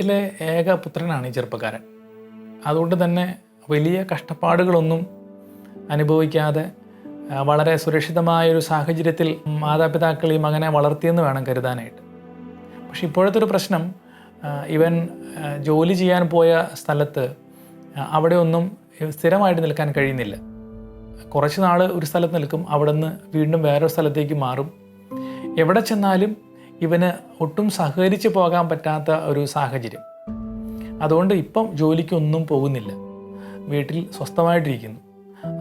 വീട്ടിലെ ഏക പുത്രനാണ് ഈ ചെറുപ്പക്കാരൻ. അതുകൊണ്ട് തന്നെ വലിയ കഷ്ടപ്പാടുകളൊന്നും അനുഭവിക്കാതെ വളരെ സുരക്ഷിതമായൊരു സാഹചര്യത്തിൽ മാതാപിതാക്കൾ ഈ മകനെ വളർത്തിയെന്ന് വേണം കരുതാനായിട്ട്. പക്ഷെ ഇപ്പോഴത്തെ ഒരു പ്രശ്നം, ഇവൻ ജോലി ചെയ്യാൻ പോയ സ്ഥലത്ത് അവിടെ ഒന്നും സ്ഥിരമായിട്ട് നിൽക്കാൻ കഴിയുന്നില്ല. കുറച്ച് നാൾ ഒരു സ്ഥലത്ത് നിൽക്കും, അവിടെ നിന്ന് വീണ്ടും വേറൊരു സ്ഥലത്തേക്ക് മാറും. എവിടെ ചെന്നാലും ഇവന് ഒട്ടും സഹകരിച്ച് പോകാൻ പറ്റാത്ത ഒരു സാഹചര്യം. അതുകൊണ്ട് ഇപ്പം ജോലിക്കൊന്നും പോകുന്നില്ല, വീട്ടിൽ സ്വസ്ഥമായിട്ടിരിക്കുന്നു.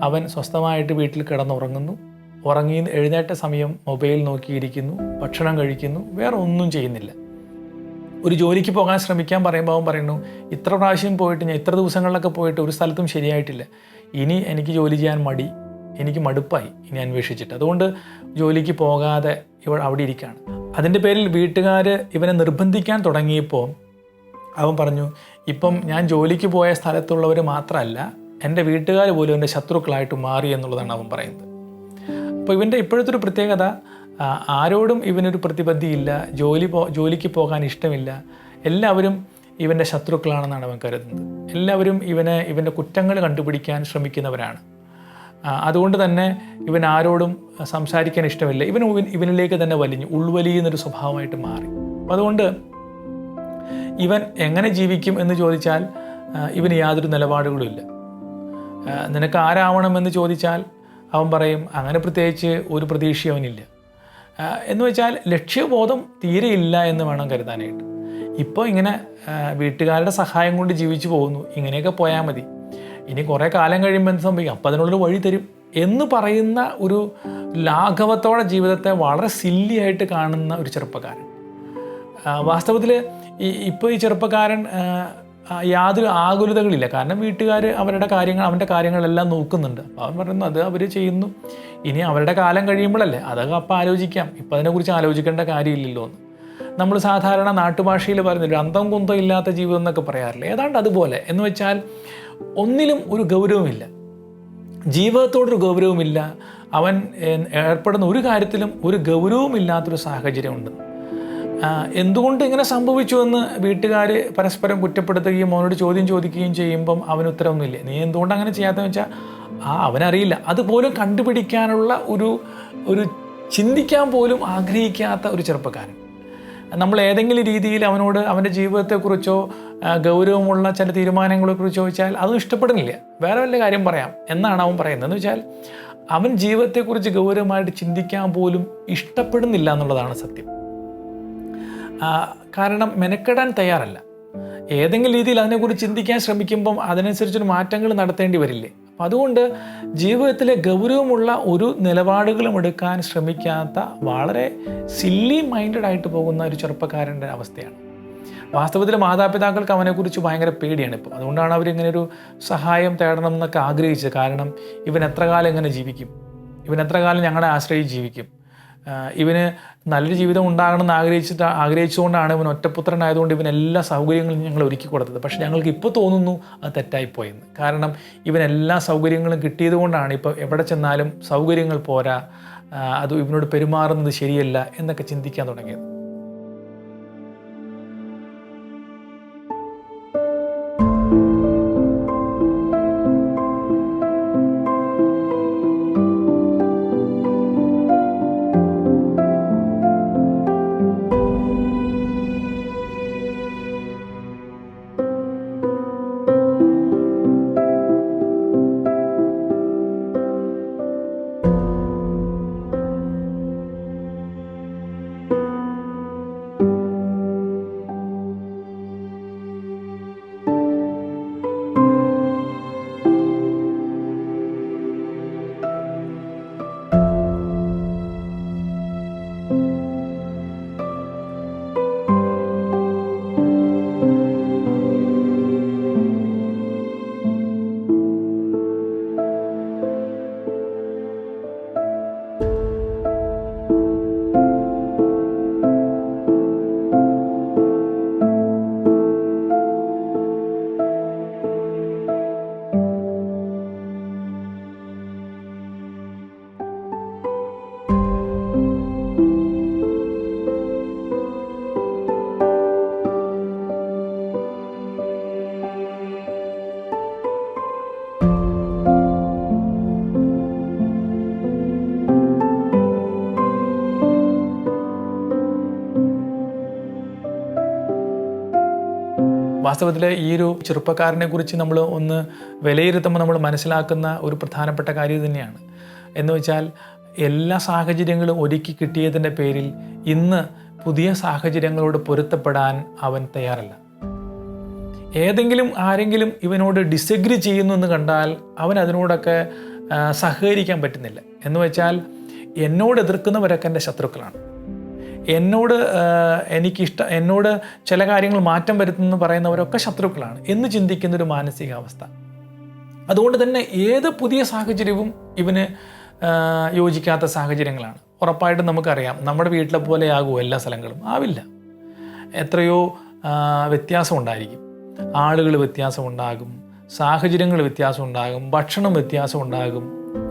അവൻ സ്വസ്ഥമായിട്ട് വീട്ടിൽ കിടന്നുറങ്ങുന്നു, ഉറങ്ങി എഴുന്നേറ്റ സമയം മൊബൈൽ നോക്കിയിരിക്കുന്നു, ഭക്ഷണം കഴിക്കുന്നു, വേറെ ഒന്നും ചെയ്യുന്നില്ല. ഒരു ജോലിക്ക് പോകാൻ ശ്രമിക്കാൻ പറയുമ്പോൾ അവൻ പറയുന്നു, ഇത്ര പ്രാവശ്യം പോയിട്ട് ഞാൻ ഇത്ര ദിവസങ്ങളിലൊക്കെ പോയിട്ട് ഒരു സ്ഥലത്തും ശരിയായിട്ടില്ല, ഇനി എനിക്ക് ജോലി ചെയ്യാൻ മടി, എനിക്ക് മടുപ്പായി ഇനി അന്വേഷിച്ചിട്ട്, അതുകൊണ്ട് ജോലിക്ക് പോകാതെ അവിടെ ഇരിക്കുകയാണ്. അതിൻ്റെ പേരിൽ വീട്ടുകാർ ഇവനെ നിർബന്ധിക്കാൻ തുടങ്ങിയപ്പോൾ അവൻ പറഞ്ഞു, ഇപ്പം ഞാൻ ജോലിക്ക് പോയ സ്ഥലത്തുള്ളവർ മാത്രമല്ല, എൻ്റെ വീട്ടുകാർ പോലും എൻ്റെ ശത്രുക്കളായിട്ട് മാറി എന്നുള്ളതാണ് അവൻ പറയുന്നത്. അപ്പോൾ ഇവൻ്റെ ഇപ്പോഴത്തെ ഒരു പ്രത്യേകത, ആരോടും ഇവനൊരു പ്രതിബദ്ധിയില്ല, ജോലിക്ക് പോകാൻ ഇഷ്ടമില്ല, എല്ലാവരും ഇവൻ്റെ ശത്രുക്കളാണെന്നാണ് അവൻ കരുതുന്നത്. എല്ലാവരും ഇവൻ്റെ കുറ്റങ്ങൾ കണ്ടുപിടിക്കാൻ ശ്രമിക്കുന്നവരാണ്. അതുകൊണ്ട് തന്നെ ഇവൻ ആരോടും സംസാരിക്കാൻ ഇഷ്ടമില്ല, ഇവനിലേക്ക് തന്നെ ഉൾവലിയുന്നൊരു സ്വഭാവമായിട്ട് മാറി. അപ്പോൾ അതുകൊണ്ട് ഇവൻ എങ്ങനെ ജീവിക്കും എന്ന് ചോദിച്ചാൽ ഇവന് യാതൊരു നിലപാടുകളുമില്ല. നിനക്ക് ആരാവണമെന്ന് ചോദിച്ചാൽ അവൻ പറയും, അങ്ങനെ പ്രത്യേകിച്ച് ഒരു പ്രതീക്ഷ അവനില്ല. എന്ന് വെച്ചാൽ ലക്ഷ്യബോധം തീരെയില്ല എന്ന് വേണം കരുതാനായിട്ട്. ഇപ്പോൾ ഇങ്ങനെ വീട്ടുകാരുടെ സഹായം കൊണ്ട് ജീവിച്ചു പോകുന്നു, ഇങ്ങനെയൊക്കെ പോയാൽ മതി, ഇനി കുറേ കാലം കഴിയുമ്പോൾ എന്ത് സംഭവിക്കും, അപ്പം അതിനുള്ളൊരു വഴി തരും എന്ന് പറയുന്ന ഒരു ലാഘവത്തോടെ ജീവിതത്തെ വളരെ സില്ലിയായിട്ട് കാണുന്ന ഒരു ചെറുപ്പക്കാരൻ. വാസ്തവത്തിൽ ഇപ്പോൾ ഈ ചെറുപ്പക്കാരൻ യാതൊരു ആകുലതകളില്ല, കാരണം വീട്ടുകാർ അവൻ്റെ കാര്യങ്ങളെല്ലാം നോക്കുന്നുണ്ട്. അപ്പോൾ അവൻ പറയുന്നു, അത് അവർ ചെയ്യുന്നു, ഇനി അവരുടെ കാലം കഴിയുമ്പോഴല്ലേ, അതൊക്കെ അപ്പം ആലോചിക്കാം, ഇപ്പം അതിനെക്കുറിച്ച് ആലോചിക്കേണ്ട കാര്യമില്ലല്ലോ എന്ന്. നമ്മൾ സാധാരണ നാട്ടുഭാഷയിൽ പറയുന്നില്ല, അന്തം കുന്തം ഇല്ലാത്ത ജീവിതം എന്നൊക്കെ പറയാറില്ല, ഏതാണ്ട് അതുപോലെ. എന്ന് വെച്ചാൽ ഒന്നിലും ഒരു ഗൗരവമില്ല, ജീവിതത്തോടൊരു ഗൗരവമില്ല, അവൻ ഏർപ്പെടുന്ന ഒരു കാര്യത്തിലും ഒരു ഗൗരവമില്ലാത്തൊരു സാഹചര്യമുണ്ട്. എന്തുകൊണ്ട് ഇങ്ങനെ സംഭവിച്ചു എന്ന് വീട്ടുകാർ പരസ്പരം കുറ്റപ്പെടുത്തുകയും അവനോട് ചോദ്യം ചോദിക്കുകയും ചെയ്യുമ്പം അവന് ഉത്തരവൊന്നുമില്ല. നീ എന്തുകൊണ്ട് അങ്ങനെ ചെയ്യാത്തതെന്ന് വെച്ചാൽ അവനറിയില്ല. അതുപോലും കണ്ടുപിടിക്കാനുള്ള ഒരു ചിന്തിക്കാൻ പോലും ആഗ്രഹിക്കാത്ത ഒരു ചെറുപ്പക്കാരൻ. നമ്മൾ ഏതെങ്കിലും രീതിയിൽ അവനോട് അവൻ്റെ ജീവിതത്തെക്കുറിച്ചോ ഗൗരവമുള്ള ചില തീരുമാനങ്ങളെക്കുറിച്ച് ചോദിച്ചാൽ അതും ഇഷ്ടപ്പെടുന്നില്ല, വേറെ വല്ല കാര്യം പറയാം എന്നാണ് അവൻ പറയുന്നത്. എന്ന് വെച്ചാൽ അവൻ ജീവിതത്തെക്കുറിച്ച് ഗൗരവമായിട്ട് ചിന്തിക്കാൻ പോലും ഇഷ്ടപ്പെടുന്നില്ല എന്നുള്ളതാണ് സത്യം. കാരണം മെനക്കെടാൻ തയ്യാറല്ല. ഏതെങ്കിലും രീതിയിൽ അതിനെക്കുറിച്ച് ചിന്തിക്കാൻ ശ്രമിക്കുമ്പം അതിനനുസരിച്ചൊരു മാറ്റങ്ങൾ നടത്തേണ്ടി വരില്ലേ. അപ്പം അതുകൊണ്ട് ജീവിതത്തിലെ ഗൗരവമുള്ള ഒരു നിലപാടുകളും എടുക്കാൻ ശ്രമിക്കാത്ത വളരെ സില്ലി മൈൻഡഡ് ആയിട്ട് പോകുന്ന ഒരു ചെറുപ്പക്കാരൻ്റെ അവസ്ഥയാണ്. വാസ്തവത്തിൽ മാതാപിതാക്കൾക്ക് അവനെക്കുറിച്ച് ഭയങ്കര പേടിയാണ് ഇപ്പോൾ. അതുകൊണ്ടാണ് അവരിങ്ങനെ ഒരു സഹായം തേടണം എന്നൊക്കെ ആഗ്രഹിച്ചത്. കാരണം ഇവൻ എത്ര കാലം എങ്ങനെ ജീവിക്കും, ഇവൻ എത്ര കാലം ഞങ്ങളെ ആശ്രയിച്ച് ജീവിക്കും, ഇവന് നല്ലൊരു ജീവിതം ഉണ്ടാകണമെന്ന് ആഗ്രഹിച്ചുകൊണ്ടാണ് ഇവൻ ഒറ്റപുത്രനായതുകൊണ്ട് ഇവൻ എല്ലാ സൗകര്യങ്ങളും ഞങ്ങൾ ഒരുക്കി കൊടുത്തത്. പക്ഷെ ഞങ്ങൾക്ക് ഇപ്പോൾ തോന്നുന്നു അത് തെറ്റായിപ്പോയെന്ന്. കാരണം ഇവൻ എല്ലാ സൗകര്യങ്ങളും കിട്ടിയത് കൊണ്ടാണ് ഇപ്പോൾ എവിടെ ചെന്നാലും സൗകര്യങ്ങൾ പോരാ, അത് ഇവനോട് പെരുമാറുന്നത് ശരിയല്ല എന്നൊക്കെ ചിന്തിക്കാൻ തുടങ്ങിയത്. വാസ്തവത്തിൽ ഈ ഒരു ചെറുപ്പക്കാരനെ കുറിച്ച് നമ്മൾ ഒന്ന് വിലയിരുത്തുമ്പോൾ നമ്മൾ മനസ്സിലാക്കുന്ന ഒരു പ്രധാനപ്പെട്ട കാര്യം തന്നെയാണ്. എന്ന് വെച്ചാൽ എല്ലാ സാഹചര്യങ്ങളും ഒരുക്കി കിട്ടിയതിൻ്റെ പേരിൽ ഇന്ന് പുതിയ സാഹചര്യങ്ങളോട് പൊരുത്തപ്പെടാൻ അവൻ തയ്യാറല്ല. ആരെങ്കിലും ഇവനോട് ഡിസഗ്രി ചെയ്യുന്നു എന്ന് കണ്ടാൽ അവൻ അതിനോടൊക്കെ സഹകരിക്കാൻ പറ്റുന്നില്ല. എന്ന് വെച്ചാൽ എന്നോട് എതിർക്കുന്നവരൊക്കെ എൻ്റെ ശത്രുക്കളാണ്, എന്നോട് ചില കാര്യങ്ങൾ മാറ്റം വരുത്തുമെന്ന് പറയുന്നവരൊക്കെ ശത്രുക്കളാണ് എന്ന് ചിന്തിക്കുന്നൊരു മാനസികാവസ്ഥ. അതുകൊണ്ട് തന്നെ ഏത് പുതിയ സാഹചര്യവും ഇവന് യോജിക്കാത്ത സാഹചര്യങ്ങളാണ്. ഉറപ്പായിട്ടും നമുക്കറിയാം, നമ്മുടെ വീട്ടിലെ പോലെ ആകുമോ എല്ലാ സ്ഥലങ്ങളും? ആവില്ല. എത്രയോ വ്യത്യാസം ഉണ്ടായിരിക്കും. ആളുകൾ വ്യത്യാസം ഉണ്ടാകും, സാഹചര്യങ്ങൾ വ്യത്യാസം ഉണ്ടാകും, ഭക്ഷണം വ്യത്യാസം ഉണ്ടാകും,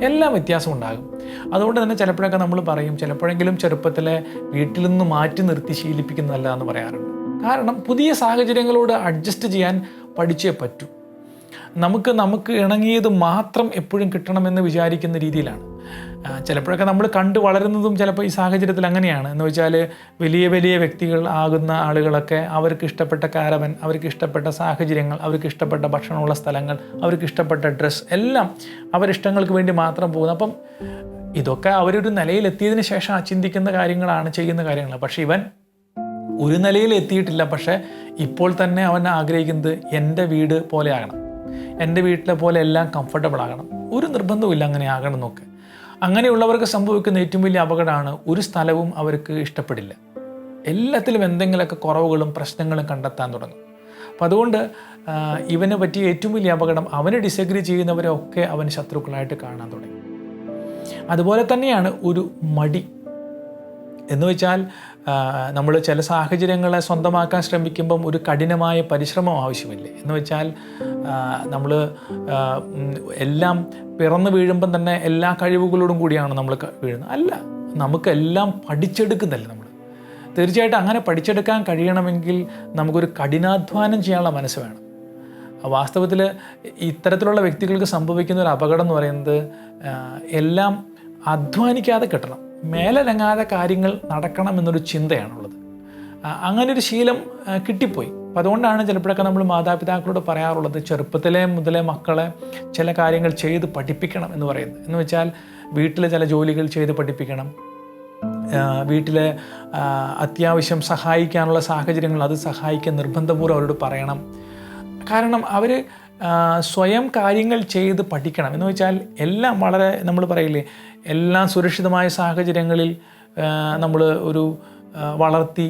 എല്ലാം വ്യത്യാസം ഉണ്ടാകും. അതുകൊണ്ട് തന്നെ ചിലപ്പോഴൊക്കെ നമ്മൾ പറയും, ചിലപ്പോഴെങ്കിലും ചെറുപ്പത്തിലെ വീട്ടിൽ നിന്ന് മാറ്റി നിർത്തി ശീലിപ്പിക്കുന്നതല്ല എന്ന് പറയാറുണ്ട്. കാരണം പുതിയ സാഹചര്യങ്ങളോട് അഡ്ജസ്റ്റ് ചെയ്യാൻ പഠിച്ചേ പറ്റൂ. നമുക്ക് ഇണങ്ങിയത് മാത്രം എപ്പോഴും കിട്ടണമെന്ന് വിചാരിക്കുന്ന രീതിയിലാണ് ചിലപ്പോഴൊക്കെ നമ്മൾ കണ്ടു വളരുന്നതും. ചിലപ്പോൾ ഈ സാഹചര്യത്തിൽ അങ്ങനെയാണ്. എന്ന് വെച്ചാൽ വലിയ വലിയ വ്യക്തികൾ ആകുന്ന ആളുകളൊക്കെ അവർക്ക് ഇഷ്ടപ്പെട്ട കാരവൻ, അവർക്ക് ഇഷ്ടപ്പെട്ട സാഹചര്യങ്ങൾ, അവർക്ക് ഇഷ്ടപ്പെട്ട ഭക്ഷണമുള്ള സ്ഥലങ്ങൾ, അവർക്ക് ഇഷ്ടപ്പെട്ട ഡ്രസ്സ് എല്ലാം അവരിഷ്ടങ്ങൾക്ക് വേണ്ടി മാത്രം പോകുന്നു. അപ്പം ഇതൊക്കെ അവരൊരു നിലയിലെത്തിയതിന് ശേഷം ചിന്തിക്കുന്ന കാര്യങ്ങളാണ്, ചെയ്യുന്ന കാര്യങ്ങളാണ്. പക്ഷേ ഇവൻ ഒരു നിലയിൽ എത്തിയിട്ടില്ല. പക്ഷേ ഇപ്പോൾ തന്നെ അവൻ ആഗ്രഹിക്കുന്നത് എൻ്റെ വീട് പോലെ ആകണം, എൻ്റെ വീട്ടിലെ പോലെ എല്ലാം കംഫർട്ടബിൾ ആകണം. ഒരു നിർബന്ധമില്ല അങ്ങനെ ആകണം എന്നൊക്കെ. അങ്ങനെയുള്ളവർക്ക് സംഭവിക്കുന്ന ഏറ്റവും വലിയ അപകടമാണ് ഒരു സ്ഥലവും അവർക്ക് ഇഷ്ടപ്പെടില്ല. എല്ലാത്തിലും എന്തെങ്കിലുമൊക്കെ കുറവുകളും പ്രശ്നങ്ങളും കണ്ടെത്താൻ തുടങ്ങും. അപ്പം അതുകൊണ്ട് ഇവന് പറ്റിയ ഏറ്റവും വലിയ അപകടം, അവന് ഡിസഗ്രി ചെയ്യുന്നവരെ ഒക്കെ അവൻ ശത്രുക്കളായിട്ട് കാണാൻ തുടങ്ങി. അതുപോലെ തന്നെയാണ് ഒരു മടി. എന്ന് വെച്ചാൽ നമ്മൾ ചില സാഹചര്യങ്ങളെ സ്വന്തമാക്കാൻ ശ്രമിക്കുമ്പം ഒരു കഠിനമായ പരിശ്രമം ആവശ്യമില്ലേ? എന്ന് വെച്ചാൽ നമ്മൾ എല്ലാം പിറന്നു വീഴുമ്പം തന്നെ എല്ലാ കഴിവുകളോടും കൂടിയാണ് നമ്മൾ വീഴുന്നത്. അല്ല, നമുക്കെല്ലാം പഠിച്ചെടുക്കുന്നല്ലേ നമ്മൾ. തീർച്ചയായിട്ടും അങ്ങനെ പഠിച്ചെടുക്കാൻ കഴിയണമെങ്കിൽ നമുക്കൊരു കഠിനാധ്വാനം ചെയ്യാനുള്ള മനസ്സ് വേണം. വാസ്തവത്തിൽ ഇത്തരത്തിലുള്ള വ്യക്തികൾക്ക് സംഭവിക്കുന്ന ഒരു അപകടം എന്ന് പറയുന്നത് എല്ലാം അധ്വാനിക്കാതെ കിട്ടണം, മേലനങ്ങാതെ കാര്യങ്ങൾ നടക്കണം എന്നൊരു ചിന്തയാണുള്ളത്. അങ്ങനൊരു ശീലം കിട്ടിപ്പോയി. അപ്പം അതുകൊണ്ടാണ് ചിലപ്പോഴൊക്കെ നമ്മൾ മാതാപിതാക്കളോട് പറയാറുള്ളത്, ചെറുപ്പത്തിലെ മുതലേ മക്കളെ ചില കാര്യങ്ങൾ ചെയ്ത് പഠിപ്പിക്കണം എന്ന് പറയുന്നത്. എന്ന് വെച്ചാൽ വീട്ടിലെ ചില ജോലികൾ ചെയ്ത് പഠിപ്പിക്കണം, വീട്ടിലെ അത്യാവശ്യം സഹായിക്കാനുള്ള സാഹചര്യങ്ങൾ അത് സഹായിക്കാൻ നിർബന്ധപൂർവ്വം അവരോട് പറയണം. കാരണം അവർ സ്വയം കാര്യങ്ങൾ ചെയ്ത് പഠിക്കണം. എന്ന് വെച്ചാൽ എല്ലാം വളരെ, നമ്മൾ പറയില്ലേ, എല്ലാം സുരക്ഷിതമായ സാഹചര്യങ്ങളിൽ നമ്മൾ ഒരു വളർത്തി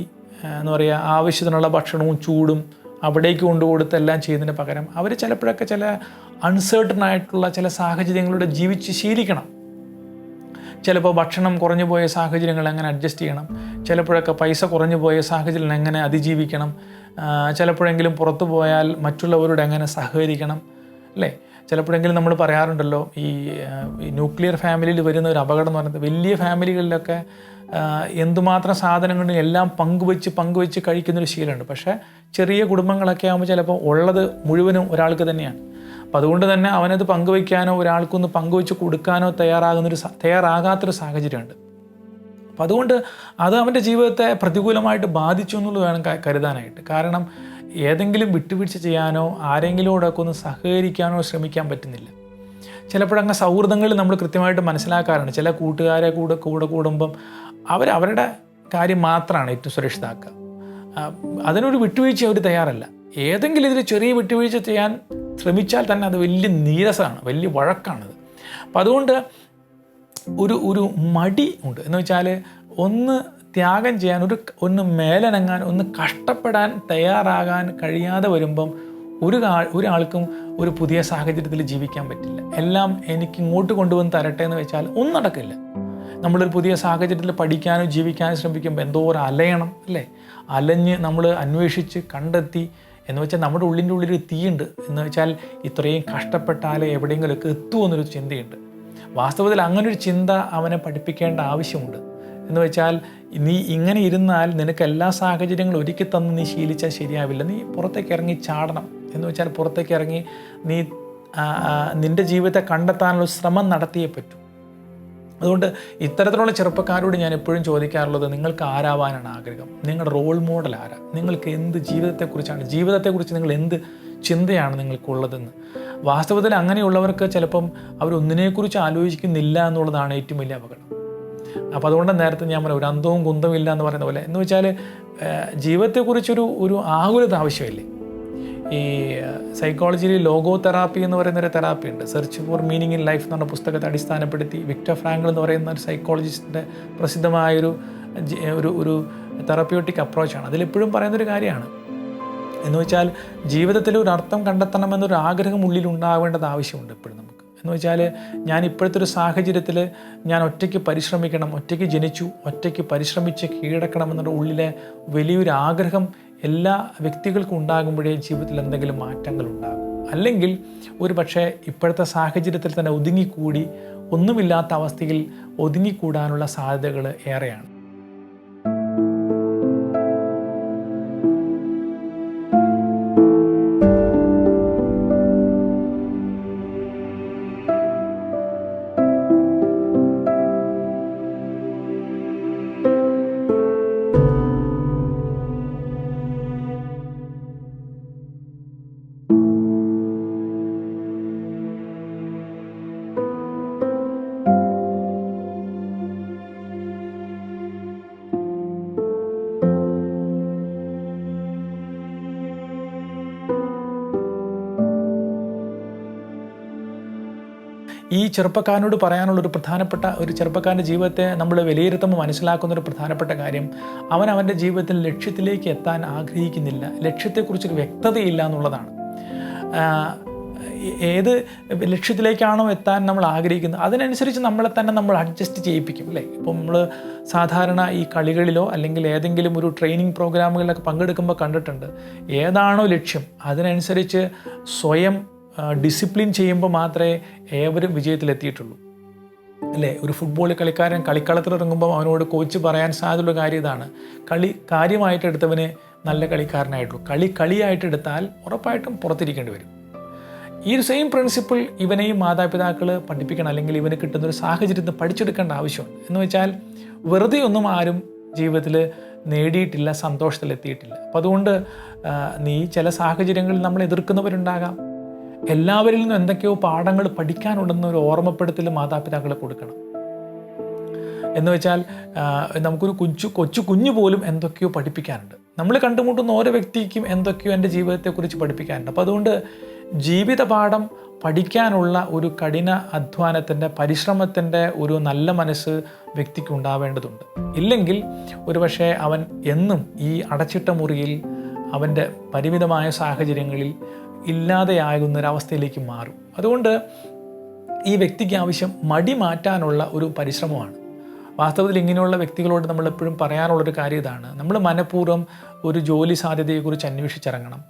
എന്ന് പറയുക, ആവശ്യത്തിനുള്ള ഭക്ഷണവും ചൂടും അവിടേക്ക് കൊണ്ടുകൊടുത്ത് എല്ലാം ചെയ്യുന്നതിന് പകരം അവർ ചിലപ്പോഴൊക്കെ ചില അൺസേർട്ടൺ ആയിട്ടുള്ള ചില സാഹചര്യങ്ങളിലൂടെ ജീവിച്ച് ശീലിക്കണം. ചിലപ്പോൾ ഭക്ഷണം കുറഞ്ഞു പോയ സാഹചര്യങ്ങൾ എങ്ങനെ അഡ്ജസ്റ്റ് ചെയ്യണം, ചിലപ്പോഴൊക്കെ പൈസ കുറഞ്ഞു പോയ സാഹചര്യം എങ്ങനെ അതിജീവിക്കണം, ചിലപ്പോഴെങ്കിലും പുറത്തു പോയാൽ മറ്റുള്ളവരോട് എങ്ങനെ സഹകരിക്കണം, അല്ലേ? ചിലപ്പോഴെങ്കിലും നമ്മൾ പറയാറുണ്ടല്ലോ, ഈ ന്യൂക്ലിയർ ഫാമിലിയിൽ വരുന്ന ഒരു അപകടം എന്ന് പറയുന്നത്, വലിയ ഫാമിലികളിലൊക്കെ എന്തുമാത്രം സാധനങ്ങളും എല്ലാം പങ്കുവെച്ച് കഴിക്കുന്നൊരു ശീലമുണ്ട്. പക്ഷേ ചെറിയ കുടുംബങ്ങളൊക്കെ ആകുമ്പോൾ ചിലപ്പോൾ ഉള്ളത് മുഴുവനും ഒരാൾക്ക് തന്നെയാണ്. അപ്പം അതുകൊണ്ട് തന്നെ അവനത് പങ്കുവയ്ക്കാനോ ഒരാൾക്കൊന്ന് പങ്കുവെച്ച് കൊടുക്കാനോ തയ്യാറാകാത്തൊരു സാഹചര്യമുണ്ട്. അപ്പം അതുകൊണ്ട് അത് അവൻ്റെ ജീവിതത്തെ പ്രതികൂലമായിട്ട് ബാധിച്ചു എന്നുള്ളത് വേണം കരുതാനായിട്ട്. കാരണം ഏതെങ്കിലും വിട്ടുവീഴ്ച ചെയ്യാനോ ആരെങ്കിലോടൊക്കെ ഒന്ന് സഹകരിക്കാനോ ശ്രമിക്കാൻ പറ്റുന്നില്ല. ചിലപ്പോഴങ്ങ് സൗഹൃദങ്ങളിൽ നമ്മൾ കൃത്യമായിട്ട് മനസ്സിലാക്കാറുണ്ട്, ചില കൂട്ടുകാരെ കൂടെ കൂടുമ്പം അവരുടെ കാര്യം മാത്രമാണ് ഏറ്റവും സുരക്ഷിതമാക്കുക. അതിനൊരു വിട്ടുവീഴ്ച അവർ തയ്യാറല്ല. ഏതെങ്കിലും ഇതിൽ ചെറിയ വിട്ടുവീഴ്ച ചെയ്യാൻ ശ്രമിച്ചാൽ തന്നെ അത് വലിയ നീരസമാണ്, വലിയ വഴക്കാണത്. അപ്പം അതുകൊണ്ട് ഒരു മടി ഉണ്ട്. എന്ന് വെച്ചാൽ ഒന്ന് ത്യാഗം ചെയ്യാൻ, ഒന്ന് മേലനങ്ങാൻ, ഒന്ന് കഷ്ടപ്പെടാൻ തയ്യാറാകാൻ കഴിയാതെ വരുമ്പം ഒരാൾക്കും ഒരു പുതിയ സാഹചര്യത്തിൽ ജീവിക്കാൻ പറ്റില്ല. എല്ലാം എനിക്ക് ഇങ്ങോട്ട് കൊണ്ടുവന്ന് തരട്ടെ എന്ന് വെച്ചാൽ ഒന്നും നടക്കില്ല. നമ്മളൊരു പുതിയ സാഹചര്യത്തിൽ പഠിക്കാനോ ജീവിക്കാനോ ശ്രമിക്കുമ്പോൾ എന്തോ ഒരു അലയണം, അല്ലേ? അലഞ്ഞ് നമ്മൾ അന്വേഷിച്ച് കണ്ടെത്തി, എന്ന് വെച്ചാൽ നമ്മുടെ ഉള്ളിൻ്റെ ഉള്ളിലൊരു തീയുണ്ട്. എന്ന് വെച്ചാൽ ഇത്രയും കഷ്ടപ്പെട്ടാലേ എവിടെയെങ്കിലുമൊക്കെ എത്തുമെന്നൊരു ചിന്തയുണ്ട്. വാസ്തവത്തിൽ അങ്ങനൊരു ചിന്ത അവനെ പഠിപ്പിക്കേണ്ട ആവശ്യമുണ്ട്. എന്ന് വെച്ചാൽ നീ ഇങ്ങനെ ഇരുന്നാൽ നിനക്ക് എല്ലാ സാഹചര്യങ്ങളും ഒരുക്കി തന്ന് നീ ശീലിച്ചാൽ ശരിയാവില്ല. നീ പുറത്തേക്ക് ഇറങ്ങി ചാടണം. എന്ന് വെച്ചാൽ പുറത്തേക്ക് ഇറങ്ങി നീ നിൻ്റെ ജീവിതത്തെ കണ്ടെത്താനുള്ള ശ്രമം നടത്തിയേ പറ്റൂ. അതുകൊണ്ട് ഇത്തരത്തിലുള്ള ചെറുപ്പക്കാരോട് ഞാൻ എപ്പോഴും ചോദിക്കാറുള്ളത്, നിങ്ങൾക്ക് ആരാവാനാണ് ആഗ്രഹം? നിങ്ങളുടെ റോൾ മോഡൽ ആരാ? നിങ്ങൾക്ക് എന്ത് ജീവിതത്തെക്കുറിച്ച് നിങ്ങൾ എന്ത് ചിന്തയാണ് നിങ്ങൾക്കുള്ളതെന്ന്. വാസ്തവത്തിൽ അങ്ങനെയുള്ളവർക്ക് ചിലപ്പം അവരൊന്നിനെക്കുറിച്ച് ആലോചിക്കുന്നില്ല എന്നുള്ളതാണ് ഏറ്റവും വലിയ അപകടം. അപ്പോൾ അതുകൊണ്ട് നേരത്തെ ഞാൻ പറയാം, ഒരു അന്തവും കുന്തവും ഇല്ല എന്ന് പറയുന്ന പോലെ. എന്ന് വെച്ചാൽ ജീവിതത്തെക്കുറിച്ചൊരു ആകുലത ആവശ്യമില്ലേ? ഈ സൈക്കോളജിയിൽ ലോഗോ തെറാപ്പി എന്ന് പറയുന്നൊരു തെറാപ്പി ഉണ്ട്. Search for meaning in life എന്ന് പറഞ്ഞ പുസ്തകത്തെ അടിസ്ഥാനപ്പെടുത്തി വിക്ടർ ഫ്രാങ്കിൾ എന്ന് പറയുന്ന ഒരു സൈക്കോളജിസ്റ്റിൻ്റെ പ്രസിദ്ധമായൊരു ഒരു തെറാപ്യൂട്ടിക് അപ്രോച്ചാണ്. അതിലെപ്പോഴും പറയുന്നൊരു കാര്യമാണ്. എന്ന് വെച്ചാൽ ജീവിതത്തിൽ ഒരു അർത്ഥം കണ്ടെത്തണമെന്നൊരു ആഗ്രഹം ഉള്ളിൽ ഉണ്ടാവേണ്ടത് ആവശ്യമുണ്ട് എപ്പോഴും നമുക്ക്. എന്ന് വെച്ചാൽ ഞാൻ ഇപ്പോഴത്തെ ഒരു സാഹചര്യത്തിൽ ഞാൻ ഒറ്റയ്ക്ക് പരിശ്രമിക്കണം, ഒറ്റയ്ക്ക് ജനിച്ചു, ഒറ്റയ്ക്ക് പരിശ്രമിച്ച് കീഴടക്കണമെന്നുള്ള ഉള്ളിലെ വലിയൊരു ആഗ്രഹം എല്ലാ വ്യക്തികൾക്കും ഉണ്ടാകുമ്പോഴേ ജീവിതത്തിൽ എന്തെങ്കിലും മാറ്റങ്ങൾ ഉണ്ടാകും. അല്ലെങ്കിൽ ഒരു പക്ഷേ ഇപ്പോഴത്തെ സാഹചര്യത്തിൽ തന്നെ ഒതുങ്ങിക്കൂടി ഒന്നുമില്ലാത്ത അവസ്ഥയിൽ ഒതുങ്ങിക്കൂടാനുള്ള സാധ്യതകൾ ഏറെയാണ്. ഈ ചെറുപ്പക്കാരനോട് പറയാനുള്ള ഒരു ചെറുപ്പക്കാരൻ്റെ ജീവിതത്തെ നമ്മൾ വിലയിരുത്തുമ്പോൾ മനസ്സിലാക്കുന്ന ഒരു പ്രധാനപ്പെട്ട കാര്യം, അവൻ്റെ ജീവിതത്തിൽ ലക്ഷ്യത്തിലേക്ക് എത്താൻ ആഗ്രഹിക്കുന്നില്ല, ലക്ഷ്യത്തെക്കുറിച്ചൊരു വ്യക്തതയില്ല എന്നുള്ളതാണ്. ഏത് ലക്ഷ്യത്തിലേക്കാണോ എത്താൻ നമ്മൾ ആഗ്രഹിക്കുന്നത് അതിനനുസരിച്ച് നമ്മളെ തന്നെ നമ്മൾ അഡ്ജസ്റ്റ് ചെയ്യിപ്പിക്കും, അല്ലേ? ഇപ്പോൾ നമ്മൾ സാധാരണ ഈ കളികളിലോ അല്ലെങ്കിൽ ഏതെങ്കിലും ഒരു ട്രെയിനിങ് പ്രോഗ്രാമുകളിലൊക്കെ പങ്കെടുക്കുമ്പോൾ കണ്ടിട്ടുണ്ട്, ഏതാണോ ലക്ഷ്യം അതിനനുസരിച്ച് സ്വയം ഡിസിപ്ലിൻ ചെയ്യുമ്പോൾ മാത്രമേ ഏവരും വിജയത്തിലെത്തിയിട്ടുള്ളൂ, അല്ലേ? ഒരു ഫുട്ബോൾ കളിക്കാരൻ കളിക്കളത്തിലിറങ്ങുമ്പോൾ അവനോട് കോച്ച് പറയാൻ സാധ്യതയുള്ള കാര്യം ഇതാണ്, കളി കാര്യമായിട്ടെടുത്തവന് നല്ല കളിക്കാരനായിട്ടുള്ളൂ, കളിയായിട്ടെടുത്താൽ ഉറപ്പായിട്ടും പുറത്തിരിക്കേണ്ടി വരും. ഈ ഒരു സെയിം പ്രിൻസിപ്പിൾ ഇവനെയും മാതാപിതാക്കൾ പഠിപ്പിക്കണം, അല്ലെങ്കിൽ ഇവന് കിട്ടുന്നൊരു സാഹചര്യത്തിൽ പഠിച്ചെടുക്കേണ്ട ആവശ്യമുണ്ട്. എന്ന് വെച്ചാൽ വെറുതെ ഒന്നും ആരും ജീവിതത്തിൽ നേടിയിട്ടില്ല, സന്തോഷത്തിലെത്തിയിട്ടില്ല. അപ്പം അതുകൊണ്ട് നീ ചില സാഹചര്യങ്ങളിൽ നമ്മൾ എതിർക്കുന്നവരുണ്ടാകാം, എല്ലാവരിൽ നിന്നും എന്തൊക്കെയോ പാഠങ്ങൾ പഠിക്കാനുണ്ടെന്നൊരു ഓർമ്മപ്പെടുത്തൽ മാതാപിതാക്കളെ കൊടുക്കണം. എന്ന് വെച്ചാൽ നമുക്കൊരു കൊച്ചു കുഞ്ഞു പോലും എന്തൊക്കെയോ പഠിപ്പിക്കാനുണ്ട്, നമ്മൾ കണ്ടുമുട്ടുന്ന ഓരോ വ്യക്തിക്കും എന്തൊക്കെയോ എൻ്റെ ജീവിതത്തെക്കുറിച്ച് പഠിപ്പിക്കാനുണ്ട്. അപ്പോൾ അതുകൊണ്ട് ജീവിത പാഠം പഠിക്കാനുള്ള ഒരു കഠിന അധ്വാനത്തിൻ്റെ പരിശ്രമത്തിൻ്റെ ഒരു നല്ല മനസ്സ് വ്യക്തിക്ക് ഉണ്ടാവേണ്ടതുണ്ട്. ഇല്ലെങ്കിൽ ഒരുപക്ഷെ അവൻ എന്നും ഈ അടച്ചിട്ട മുറിയിൽ അവൻ്റെ പരിമിതമായ സാഹചര്യങ്ങളിൽ ഇല്ലാതെയാകുന്നൊരവസ്ഥയിലേക്ക് മാറും. അതുകൊണ്ട് ഈ വ്യക്തിക്ക് ആവശ്യം മടി മാറ്റാനുള്ള ഒരു പരിശ്രമമാണ്. വാസ്തവത്തിൽ ഇങ്ങനെയുള്ള വ്യക്തികളോട് നമ്മളെപ്പോഴും പറയാനുള്ളൊരു കാര്യം ഇതാണ്, നമ്മൾ മനഃപൂർവ്വം ഒരു ജോലി സാധ്യതയെക്കുറിച്ച് അന്വേഷിച്ചിറങ്ങണം,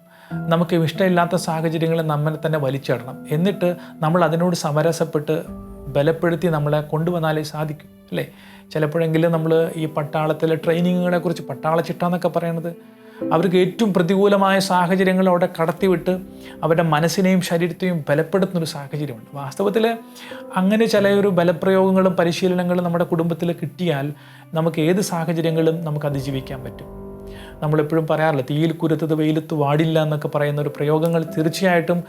നമുക്ക് ഇഷ്ടമില്ലാത്ത സാഹചര്യങ്ങളെ നമ്മളെ തന്നെ വലിച്ചിടണം, എന്നിട്ട് നമ്മൾ അതിനോട് സമരസപ്പെട്ട് ബലപ്പെടുത്തി നമ്മളെ കൊണ്ടുവന്നാലേ സാധിക്കും, അല്ലേ? ചിലപ്പോഴെങ്കിലും നമ്മൾ ഈ പട്ടാളത്തിലെ ട്രെയിനിങ്ങുകളെ കുറിച്ച്, പട്ടാള ചിട്ട എന്നൊക്കെ പറയുന്നത്, അവർക്ക് ഏറ്റവും പ്രതികൂലമായ സാഹചര്യങ്ങൾ അവിടെ കടത്തിവിട്ട് അവരുടെ മനസ്സിനെയും ശരീരത്തെയും ബലപ്പെടുത്തുന്നൊരു സാഹചര്യമുണ്ട്. വാസ്തവത്തിൽ അങ്ങനെ ചില ഒരു ബലപ്രയോഗങ്ങളും പരിശീലനങ്ങളും നമ്മുടെ കുടുംബത്തിൽ കിട്ടിയാൽ നമുക്ക് ഏത് സാഹചര്യങ്ങളും നമുക്ക് അതിജീവിക്കാൻ പറ്റും. നമ്മളെപ്പോഴും പറയാറില്ല, തീയിൽ കുരുത്തത് വെയിലത്ത് വാടില്ല എന്നൊക്കെ പറയുന്ന ഒരു പ്രയോഗങ്ങൾ തീർച്ചയായിട്ടും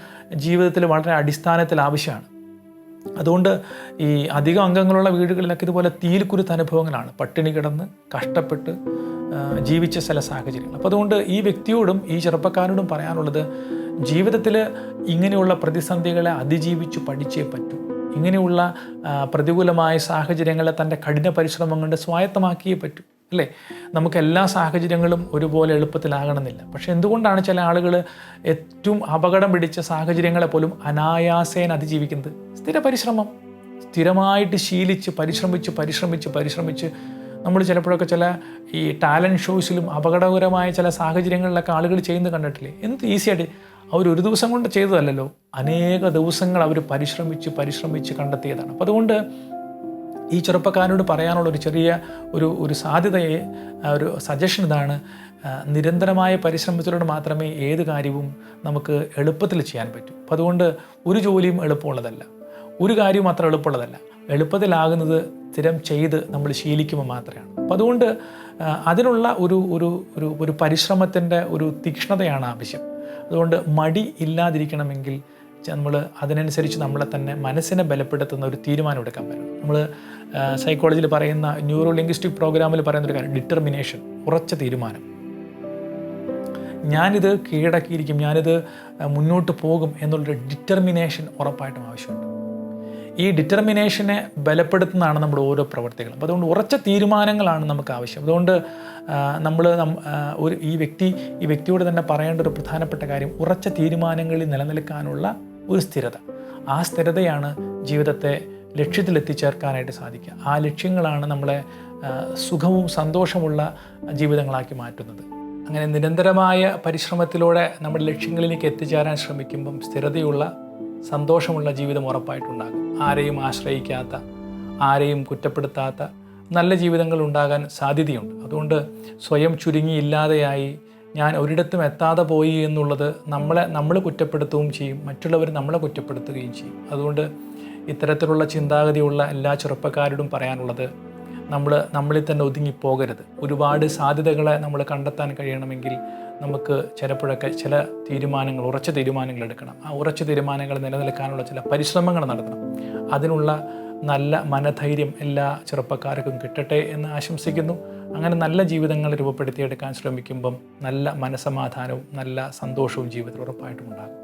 ജീവിതത്തിൽ വളരെ അടിസ്ഥാനത്തിൽ ആവശ്യമാണ്. അതുകൊണ്ട് ഈ അധികം അംഗങ്ങളുള്ള വീടുകളിലൊക്കെ ഇതുപോലെ തീയിൽ കുരുത്ത അനുഭവങ്ങളാണ്, പട്ടിണി കിടന്ന് കഷ്ടപ്പെട്ട് ജീവിച്ച ചില സാഹചര്യങ്ങൾ. അപ്പോൾ അതുകൊണ്ട് ഈ വ്യക്തിയോടും ഈ ചെറുപ്പക്കാരോടും പറയാനുള്ളത്, ജീവിതത്തിൽ ഇങ്ങനെയുള്ള പ്രതിസന്ധികളെ അതിജീവിച്ച് പഠിച്ചേ പറ്റൂ. ഇങ്ങനെയുള്ള പ്രതികൂലമായ സാഹചര്യങ്ങളെ തൻ്റെ കഠിന പരിശ്രമം കൊണ്ട് സ്വായത്തമാക്കിയേ പറ്റൂ, അല്ലേ? നമുക്ക് എല്ലാ സാഹചര്യങ്ങളും ഒരുപോലെ എളുപ്പത്തിലാകണമെന്നില്ല. പക്ഷേ എന്തുകൊണ്ടാണ് ചില ആളുകൾ ഏറ്റവും അപകടം പിടിച്ച സാഹചര്യങ്ങളെ പോലും അനായാസേന അതിജീവിക്കുന്നത്? സ്ഥിരമായിട്ട് ശീലിച്ച് പരിശ്രമിച്ച് നമ്മൾ ചിലപ്പോഴൊക്കെ ചില ഈ ടാലൻറ്റ് ഷോസിലും അപകടകരമായ ചില സാഹചര്യങ്ങളിലൊക്കെ ആളുകൾ ചെയ്യുന്നത് കണ്ടിട്ടില്ലേ? എന്ത് ഈസിയായിട്ട് അവരൊരു ദിവസം കൊണ്ട് ചെയ്തതല്ലല്ലോ, അനേക ദിവസങ്ങൾ അവർ പരിശ്രമിച്ച് കണ്ടെത്തിയതാണ്. അപ്പോൾ അതുകൊണ്ട് ഈ ചെറുപ്പക്കാരനോട് പറയാനുള്ള ഒരു ചെറിയ ഒരു സാധ്യതയെ ഒരു സജഷൻ ഇതാണ്, നിരന്തരമായ പരിശ്രമത്തിലൂടെ മാത്രമേ ഏത് കാര്യവും നമുക്ക് എളുപ്പത്തിൽ ചെയ്യാൻ പറ്റൂ. അപ്പോൾ അതുകൊണ്ട് ഒരു ജോലിയും എളുപ്പമുള്ളതല്ല, ഒരു കാര്യവും അത്ര എളുപ്പമുള്ളതല്ല. എളുപ്പത്തിലാകുന്നത് സ്ഥിരം ചെയ്ത് നമ്മൾ ശീലിക്കുമ്പോൾ മാത്രമാണ്. അപ്പോൾ അതുകൊണ്ട് അതിനുള്ള ഒരു പരിശ്രമത്തിൻ്റെ ഒരു തീക്ഷ്ണതയാണ് ആവശ്യം. അതുകൊണ്ട് മടി ഇല്ലാതിരിക്കണമെങ്കിൽ നമ്മൾ അതിനനുസരിച്ച് നമ്മളെ തന്നെ മനസ്സിനെ ബലപ്പെടുത്തുന്ന ഒരു തീരുമാനം എടുക്കാൻ പറ്റും. നമ്മൾ സൈക്കോളജിയിൽ പറയുന്ന ന്യൂറോ ലിംഗ്വിസ്റ്റിക് പ്രോഗ്രാമിൽ പറയുന്നൊരു കാര്യം ഡിറ്റർമിനേഷൻ, ഉറച്ച തീരുമാനം. ഞാനിത് കീഴടക്കിയിരിക്കും, ഞാനിത് മുന്നോട്ട് പോകും എന്നുള്ളൊരു ഡിറ്റർമിനേഷൻ ഉറപ്പായിട്ടും ആവശ്യമുണ്ട്. ഈ ഡിറ്റർമിനേഷനെ ബലപ്പെടുത്തുന്നതാണ് നമ്മുടെ ഓരോ പ്രവർത്തികളും. അപ്പോൾ അതുകൊണ്ട് ഉറച്ച തീരുമാനങ്ങളാണ് നമുക്ക് ആവശ്യം. അതുകൊണ്ട് ഈ വ്യക്തിയോട് തന്നെ പറയേണ്ട ഒരു പ്രധാനപ്പെട്ട കാര്യം ഉറച്ച തീരുമാനങ്ങളിൽ നിലനിൽക്കാനുള്ള ഒരു സ്ഥിരത. ആ സ്ഥിരതയാണ് ജീവിതത്തെ ലക്ഷ്യത്തിലെത്തിച്ചേർക്കാനായിട്ട് സാധിക്കുക. ആ ലക്ഷ്യങ്ങളാണ് നമ്മളെ സുഖവും സന്തോഷമുള്ള ജീവിതങ്ങളാക്കി മാറ്റുന്നത്. അങ്ങനെ നിരന്തരമായ പരിശ്രമത്തിലൂടെ നമ്മുടെ ലക്ഷ്യങ്ങളിലേക്ക് എത്തിച്ചേരാൻ ശ്രമിക്കുമ്പം സ്ഥിരതയുള്ള സന്തോഷമുള്ള ജീവിതം ഉറപ്പായിട്ടുണ്ടാകും. ആരെയും ആശ്രയിക്കാത്ത, ആരെയും കുറ്റപ്പെടുത്താത്ത നല്ല ജീവിതങ്ങൾ ഉണ്ടാകാൻ സാധ്യതയുണ്ട്. അതുകൊണ്ട് സ്വയം ചുരുങ്ങി ഇല്ലാതെയായി ഞാൻ ഒരിടത്തും എത്താതെ പോയി എന്നുള്ളത് നമ്മൾ കുറ്റപ്പെടുത്തുകയും ചെയ്യും, മറ്റുള്ളവർ നമ്മളെ കുറ്റപ്പെടുത്തുകയും ചെയ്യും. അതുകൊണ്ട് ഇത്തരത്തിലുള്ള ചിന്താഗതിയുള്ള എല്ലാ ചെറുപ്പക്കാരോടും പറയാനുള്ളത്, നമ്മളിൽ തന്നെ ഒതുങ്ങിപ്പോകരുത്. ഒരുപാട് സാധ്യതകളെ നമ്മൾ കണ്ടെത്താൻ കഴിയണമെങ്കിൽ നമുക്ക് ചിലപ്പോഴൊക്കെ ചില ഉറച്ച തീരുമാനങ്ങൾ എടുക്കണം. ആ ഉറച്ച തീരുമാനങ്ങൾ നിലനിൽക്കാനുള്ള ചില പരിശ്രമങ്ങൾ നടത്തണം. അതിനുള്ള നല്ല മനധൈര്യം എല്ലാ ചെറുപ്പക്കാർക്കും കിട്ടട്ടെ എന്ന് ആശംസിക്കുന്നു. അങ്ങനെ നല്ല ജീവിതങ്ങൾ രൂപപ്പെടുത്തിയെടുക്കാൻ ശ്രമിക്കുമ്പം നല്ല മനസ്സമാധാനവും നല്ല സന്തോഷവും ജീവിതത്തിൽ ഉറപ്പായിട്ടും ഉണ്ടാകും.